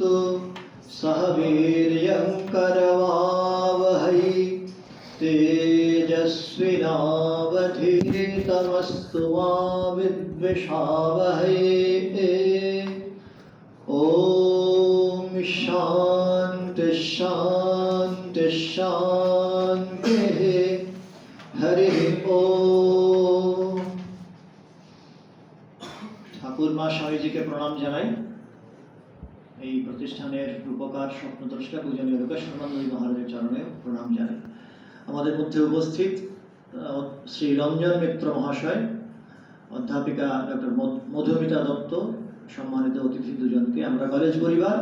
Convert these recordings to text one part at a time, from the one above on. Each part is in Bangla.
भुनक्तु सह वीर्यं करवावहै तेजस्विनावधीतमस्तु मा विद्विषावहै। ओम शांति शांति शांति। हरि ओम। ठाकुर मा स्वामी जी के प्रणाम জানাই। এই প্রতিষ্ঠানের রূপকার স্বপ্নদ্রষ্টা পূজনীয় লোকেশ্বরানন্দ মহারাজের চরণে প্রণাম জানাই। আমাদের মধ্যে উপস্থিত শ্রী রঞ্জন মিত্র মহাশয়, অধ্যাপিকা ডক্টর মধুমিতা দত্ত, সম্মানিত অতিথি দুজনকে আমরা কলেজ পরিবার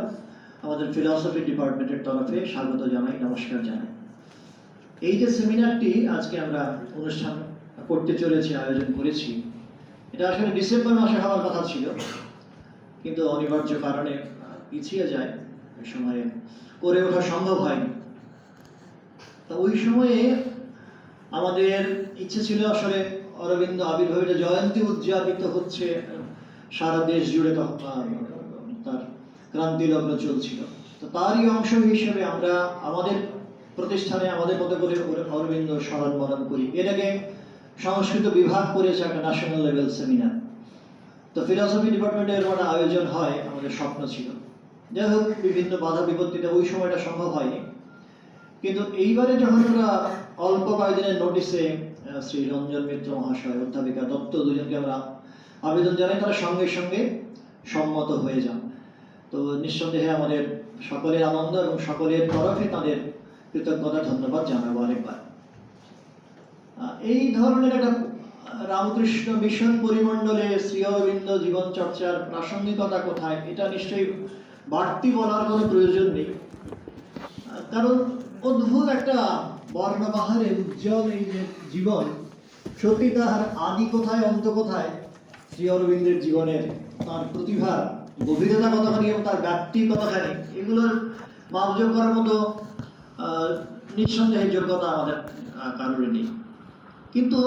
আমাদের ফিলসফি ডিপার্টমেন্টের তরফে স্বাগত জানাই, নমস্কার জানাই। এই যে সেমিনারটি আজকে আমরা অনুষ্ঠান করতে চলেছি, আয়োজন করেছি, এটা আসলে ডিসেম্বর মাসে হওয়ার কথা ছিল, কিন্তু অনিবার্য কারণে পিছিয়ে যায়, ওই সময়ে করে ওঠা সম্ভব হয়নি। তা ওই সময়ে আমাদের ইচ্ছে ছিল আসলে অরবিন্দ আবির্ভাবের জয়ন্তী উদযাপিত হচ্ছে সারা দেশ জুড়ে, তার ক্রান্তি লগ্ন চলছিল। তো তারই অংশ হিসেবে আমরা আমাদের প্রতিষ্ঠানে আমাদের মতো করে অরবিন্দ স্মরণ মনন করি। এটাকে সংস্কৃত বিভাগ করেছে একটা ন্যাশনাল লেভেল সেমিনার। তো ফিলসফি ডিপার্টমেন্টে এরকম একটা আয়োজন হয়, আমাদের স্বপ্ন ছিল। যাই হোক, বিভিন্ন বাধা বিপত্তিতে ওই সময়টা সম্ভব হয়নি। কিন্তু এইবারে যখন আমরা অল্প কয়েকদিনের নোটিসে শ্রী রঞ্জন মিত্র মহাশয়, অধ্যাপিকা দত্ত দুজনকে আমরা আবেদন জানাই, তারা সঙ্গে সঙ্গে সম্মত হয়ে যান। তো নিঃসন্দেহে আমাদের সকলের আনন্দ এবং সকলের তরফে তাদের কৃতজ্ঞতা ধন্যবাদ জানাবো আরেকবার। এই ধরনের একটা রামকৃষ্ণ মিশন পরিমণ্ডলে শ্রী অরবিন্দ জীবন চর্চার প্রাসঙ্গিকতা কোথায়, এটা নিশ্চয়ই বাড়তি বলার কোনো প্রয়োজন নেই। কারণ অদ্ভুত একটা বর্ণবাহারে উজ্জ্বল এই যে জীবন, সত্যি তাহার আদি কোথায় অন্ত কোথায়, শ্রী অরবিন্দের জীবনের তার প্রতিভার গভীরতা কতখানি এবং তার ব্যাপ্তি কতখানি, এগুলোর মাপযোগ করার মতো নিঃসন্দেহের যোগ্যতা আমাদের কারণে নেই। কিন্তু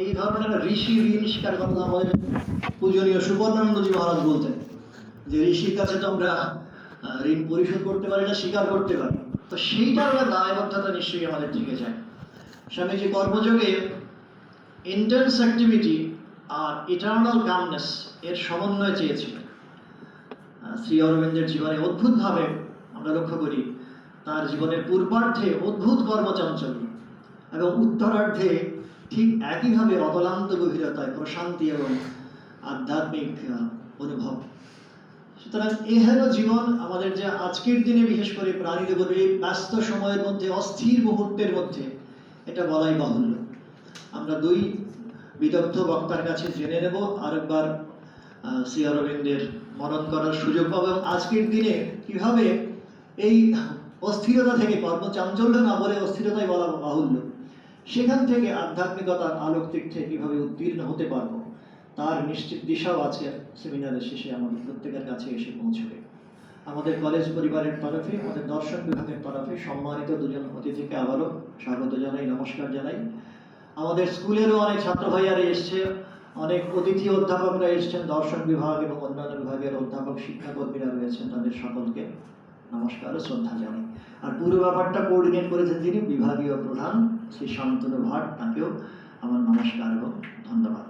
এই ধরনের ঋষি ঋণ স্বীকার কথা আমাদের পূজনীয় সুবর্ণানন্দজি মহারাজ বলতেন যে ঋষির কাছে তো আমরা ঋণ পরিশোধ করতে পারি না, স্বীকার করতে পারি। তো সেইটার দায়বদ্ধতা নিশ্চয়ই আমাদের থেকে যায়। স্বামীজি কর্মযোগে ইন্টেন্স অ্যাক্টিভিটি আর ইটার্নাল কামনেস এর সমন্বয় চেয়েছিলেন। শ্রী অরবিন্দের জীবনে অদ্ভুতভাবে আমরা লক্ষ্য করি তার জীবনের পূর্বার্ধে অদ্ভুত কর্মচাঞ্চল্য এবং উত্তরার্ধে ঠিক একইভাবে অতলান্ত গভীরতায় প্রশান্তি এবং আধ্যাত্মিক অনুভব। সুতরাং এই হলো জীবন আমাদের, যে আজকের দিনে বিশেষ করে প্রাণীদের বলবে এই ব্যস্ত সময়ের মধ্যে, অস্থির মুহূর্তের মধ্যে, এটা বলাই বাহুল্য। আমরা দুই বিদগ্ধ বক্তার কাছে জেনে নেব, আরেকবার শ্রী অরবিন্দের মনন করার সুযোগ পাবো এবং আজকের দিনে কিভাবে এই অস্থিরতা থেকে, কর্মচাঞ্চল্য না বলে অস্থিরতাই বলা বাহুল্য, সেখান থেকে আধ্যাত্মিকতার আলোক তীর্থে কিভাবে উত্তীর্ণ হতে পারবো তার নিশ্চিত দিশাও আজকের সেমিনারের শেষে আমাদের প্রত্যেকের কাছে এসে পৌঁছবে। আমাদের কলেজ পরিবারের তরফে, আমাদের দর্শন বিভাগের তরফে সম্মানিত দুজন অতিথিকে আবারও স্বাগত জানাই, নমস্কার জানাই। আমাদের স্কুলেরও অনেক ছাত্র ভাইয়ারা এসছে, অনেক অতিথি অধ্যাপকরা এসছেন, দর্শন বিভাগ এবং অন্যান্য বিভাগের অধ্যাপক শিক্ষাকর্মীরা রয়েছেন, তাদের সকলকে নমস্কার ও শ্রদ্ধা জানাই। আর পুরো ব্যাপারটা কোঅর্ডিনেট করেছেন যিনি বিভাগীয় প্রধান শ্রী শান্তনু ভাট, তাকেও আমার নমস্কার এবং ধন্যবাদ।